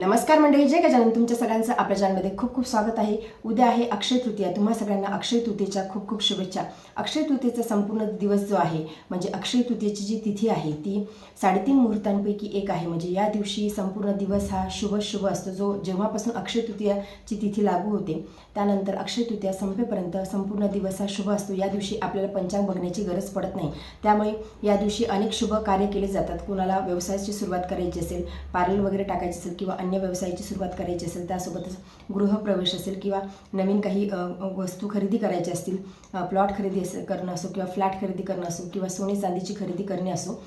नमस्कार मंडळी, जय गजानन. तुमच्या सगळ्यांचं आपल्या चॅनलमध्ये खूप खूप स्वागत आहे. उद्या आहे अक्षय तृतीया. तुम्हा सगळ्यांना अक्षय तृतीयेच्या खूप खूप शुभेच्छा. अक्षय तृतीयेचा संपूर्ण दिवस जो आहे म्हणजे अक्षय तृतीयेची जी तिथी आहे ती 3.5 मुहूर्तांपैकी एक आहे. म्हणजे या दिवशी संपूर्ण दिवस हा शुभ असतो. जो जेव्हापासून अक्षय तृतीयाची तिथी लागू होते त्यानंतर अक्षय तृतीया संपेपर्यंत संपूर्ण दिवस हा शुभ असतो. या दिवशी आपल्याला पंचांग बघण्याची गरज पडत नाही. त्यामुळे या दिवशी अनेक शुभ कार्य केले जातात. कुणाला व्यवसायाची सुरुवात करायची असेल, पार्लर वगैरे टाकायची असेल किंवा अन्य व्यवसायाची सुरुवात करायची असेल, त्यासोबतच गृहप्रवेश असेल किंवा नवीन काही वस्तू खरेदी करायची असतील, प्लॉट खरेदी करणं असो किंवा फ्लॅट खरेदी करणं असो किंवा सोने चांदीची खरेदी करणे असो,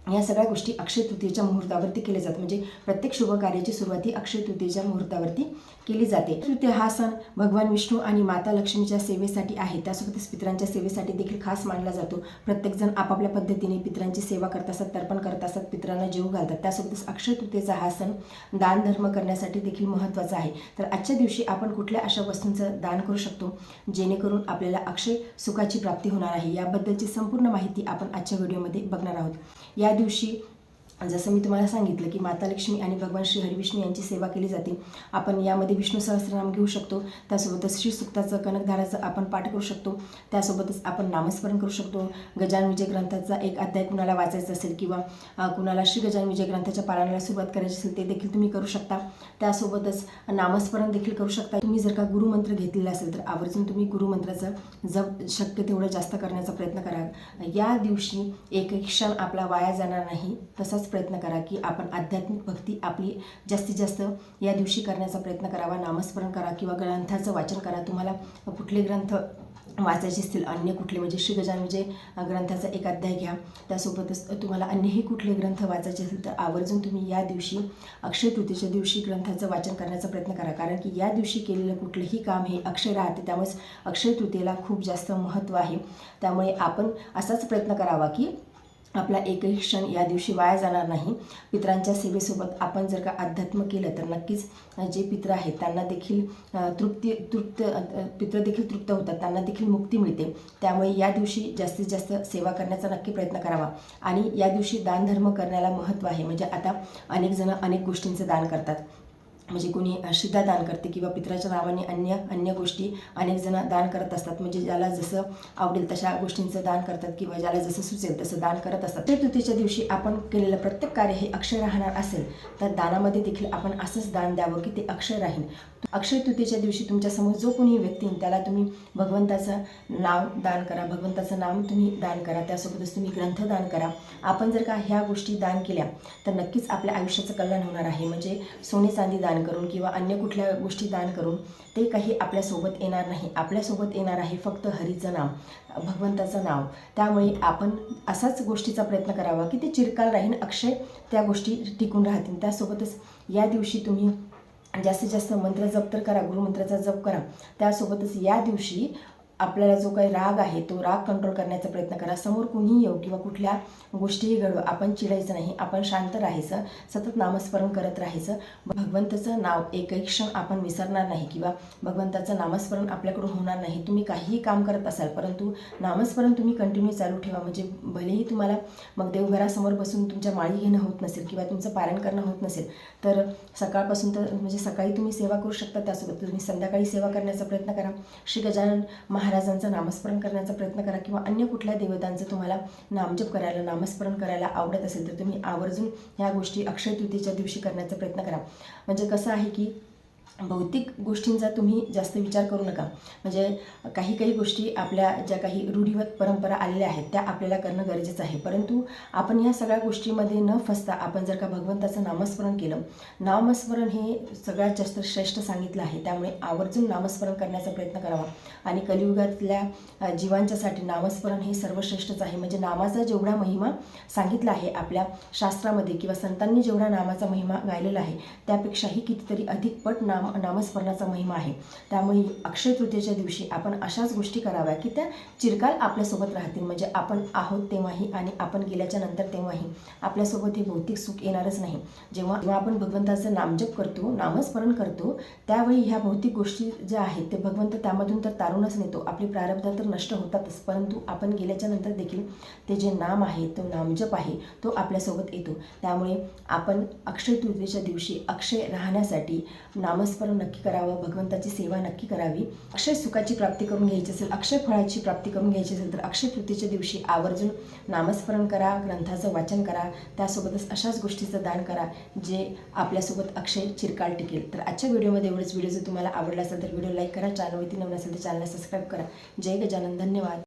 या सगळ्या गोष्टी अक्षय तृतीयेच्या मुहूर्तावरती केल्या जातात. म्हणजे प्रत्येक शुभ कार्याची सुरुवात ही अक्षय तृतीयेच्या मुहूर्तावरती केली जाते. तृतीया हा सण भगवान विष्णू आणि माता लक्ष्मीच्या सेवेसाठी आहे. त्यासोबतच पितरांच्या सेवेसाठी देखील खास मानला जातो. प्रत्येकजण आपापल्या पद्धतीने पितरांची सेवा करत असतात, तर्पण करत असतात, पितरांना जेव घालतात. त्यासोबतच अक्षय तृतीयेचा हा सण दान धर्म करण्यासाठी देखील महत्त्वाचा आहे. तर आजच्या दिवशी आपण कुठल्या अशा वस्तूंचं दान करू शकतो जेणेकरून आपल्याला अक्षय सुखाची प्राप्ती होणार आहे, याबद्दलची संपूर्ण माहिती आपण आजच्या व्हिडिओमध्ये बघणार आहोत. या दिवशी जसं मी तुम्हाला सांगितलं की माता लक्ष्मी आणि भगवान श्री हरिविष्णू यांची सेवा केली जाते. आपण यामध्ये विष्णू सहस्रनाम घेऊ शकतो. त्यासोबतच श्री सुक्ताचं कनकधाराचं आपण पाठ करू शकतो. त्यासोबतच आपण नामस्मरण करू शकतो. गजानन विजय ग्रंथाचा एक अध्याय कुणाला वाचायचा असेल किंवा कुणाला श्री गजानन विजय ग्रंथाच्या पारायणाला सुरुवात करायची असेल ते देखील तुम्ही करू शकता. त्यासोबतच नामस्मरण देखील करू शकता. तुम्ही जर का गुरुमंत्र घेतलेला असेल तर आवर्जून तुम्ही गुरुमंत्राचा जप शक्य तेवढं जास्त करण्याचा प्रयत्न करा. या दिवशी एकही क्षण आपला वाया जाणार नाही. तसाच प्रयत्न करा की आपण आध्यात्मिक भक्ती आपली जास्तीत जास्त या दिवशी करण्याचा प्रयत्न करावा. नामस्मरण करा किंवा ग्रंथाचं वाचन करा. तुम्हाला कुठले ग्रंथ वाचायचे असतील, अन्य कुठले म्हणजे श्री गजानन विजय ग्रंथाचा एक अध्याय घ्या. त्यासोबतच तुम्हाला अन्यही कुठले ग्रंथ वाचायचे असेल तर आवर्जून तुम्ही या दिवशी अक्षय तृतीयेच्या दिवशी ग्रंथाचं वाचन करण्याचा प्रयत्न करा. कारण की या दिवशी केलेलं कुठलंही काम हे अक्षय राहते. त्यामुळेच अक्षय तृतीयेला खूप जास्त महत्त्व आहे. त्यामुळे आपण असाच प्रयत्न करावा की आपला एकही क्षण या दिवशी वाया जाणार नाही. पितरांच्या सेवेसोबत आपण जर का अध्यात्म केलं तर नक्कीच जे पित्र आहेत त्यांना देखील पित्र देखील तृप्त होतात, त्यांना देखील मुक्ती मिळते. त्यामुळे या दिवशी जास्तीत जास्त सेवा करण्याचा नक्की प्रयत्न करावा. आणि या दिवशी दानधर्म करण्याला महत्त्व आहे. म्हणजे आता अनेक जण अनेक गोष्टींचं दान करतात. म्हणजे कोणी श्रद्धा दान करते किंवा पितराच्या नावाने अन्य गोष्टी अनेक जण दान करत असतात. म्हणजे ज्याला जसं आवडेल तशा गोष्टींचं दान करतात किंवा ज्याला जसं सुचेल तसं दान करत असतात. अक्षय तृतीयेच्या दिवशी आपण केलेलं प्रत्येक कार्य हे अक्षय राहणार असेल तर दानामध्ये देखील आपण असंच दान द्यावं की ते अक्षय राहील. अक्षय तृतीयेच्या दिवशी तुमच्यासमोर जो कोणी व्यक्ती त्याला तुम्ही भगवंताचं नाव दान करा, भगवंताचं नाम तुम्ही दान करा. त्यासोबतच तुम्ही ग्रंथ दान करा. आपण जर का ह्या गोष्टी दान केल्या तर नक्कीच आपल्या आयुष्याचं कल्याण होणार आहे. म्हणजे सोने चांदी दान करून किंवा अन्य कुठल्या गोष्टी दान करून ते काही आपल्यासोबत येणार नाही. आपल्यासोबत येणार आहे फक्त हरीचं नाम, भगवंताचं नाव. त्यामुळे आपण असाच गोष्टीचा प्रयत्न करावा की ते चिरकाल राहील, अक्षय त्या गोष्टी टिकून राहतील. त्यासोबतच या दिवशी तुम्ही जास्तीत जास्त मंत्र जप तर करा, गुरुमंत्राचा जप करा. त्यासोबतच या दिवशी आपल्याला जो काही राग आहे तो राग कंट्रोल करण्याचा प्रयत्न करा. समोर कुणीही येऊ किंवा कुठल्या गोष्टीही घडवू आपण चिडायचं नाही. आपण शांत राहायचं, सतत नामस्मरण करत राहायचं. भगवंताचं नाव एकही क्षण आपण विसरणार नाही किंवा भगवंताचं नामस्मरण आपल्याकडून होणार नाही. तुम्ही काहीही काम करत असाल परंतु नामस्मरण तुम्ही कंटिन्यू चालू ठेवा. म्हणजे भलेही तुम्हाला मग देवघरासमोर बसून तुमच्या माळी घेणं होत नसेल किंवा तुमचं पारायण करणं होत नसेल तर सकाळपासून तर म्हणजे सकाळी तुम्ही सेवा करू शकता. त्यासोबत तुम्ही संध्याकाळी सेवा करण्याचा प्रयत्न करा. श्री गजानन महाराजांचं नामस्मरण करण्याचा प्रयत्न करा किंवा अन्य कुठल्या देवतांचं तुम्हाला नामजप करायला, नामस्मरण करायला आवडत असेल तर तुम्ही आवर्जून ह्या गोष्टी अक्षय तृतीयेच्या दिवशी करण्याचा प्रयत्न करा. म्हणजे कसं आहे की भौतिक गोष्टींचा तुम्ही जास्त विचार करू नका. म्हणजे काही गोष्टी आपल्या ज्या काही रूढीवत परंपरा आलेल्या आहेत त्या आपल्याला करणं गरजेचं आहे. परंतु आपण ह्या सगळ्या गोष्टीमध्ये न फसता आपण जर का भगवंताचं नामस्मरण केलं, नामस्मरण हे सगळ्यात जास्त श्रेष्ठ सांगितलं आहे. त्यामुळे आवर्जून नामस्मरण करण्याचा प्रयत्न करावा. आणि कलियुगातल्या जीवांच्यासाठी नामस्मरण हे सर्वश्रेष्ठच आहे. म्हणजे नामाचा जेवढा महिमा सांगितला आहे आपल्या शास्त्रामध्ये किंवा संतांनी जेवढा नामाचा महिमा गायलेला आहे त्यापेक्षाही कितीतरी अधिक पट नामस्मरणाचा महिमा आहे. त्यामुळे अक्षय तृतीयेच्या दिवशी आपण अशाच गोष्टी कराव्या की त्या चिरकाल आपल्यासोबत राहतील. म्हणजे आपण आहोत तेव्हाही आणि आपण गेल्याच्या नंतर तेव्हाही आपल्यासोबत हे भौतिक सुख येणारच नाही. जेव्हा आपण भगवंताचं नामजप करतो, नामस्मरण करतो, त्यावेळी ह्या भौतिक गोष्टी ज्या आहेत ते भगवंत त्यामधून तर तारूनच नेतो. आपली प्रारब्ध तर नष्ट होतातच, परंतु आपण गेल्याच्या नंतर देखील ते जे नाम आहे, तो नामजप आहे, तो आपल्यासोबत येतो. त्यामुळे आपण अक्षय तृतीयेच्या दिवशी अक्षय राहण्यासाठी नामस्मरण नक्की करावं, भगवंताची सेवा नक्की करावी. अक्षय सुखाची प्राप्ती करून घ्यायची असेल, अक्षय फळाची प्राप्ती करून घ्यायची असेल तर अक्षय तृतीयेच्या दिवशी आवर्जून नामस्मरण करा, ग्रंथाचं वाचन करा, त्यासोबतच अशाच गोष्टीचं दान करा जे आपल्यासोबत अक्षय चिरकाल टिकेल. तर आजच्या व्हिडिओमध्ये एवढंच. व्हिडिओ जर तुम्हाला आवडला असेल तर व्हिडिओ लाईक करा, चॅनलवरती नवीन असेल तर चॅनलला सबस्क्राईब करा. जय गजानन. धन्यवाद.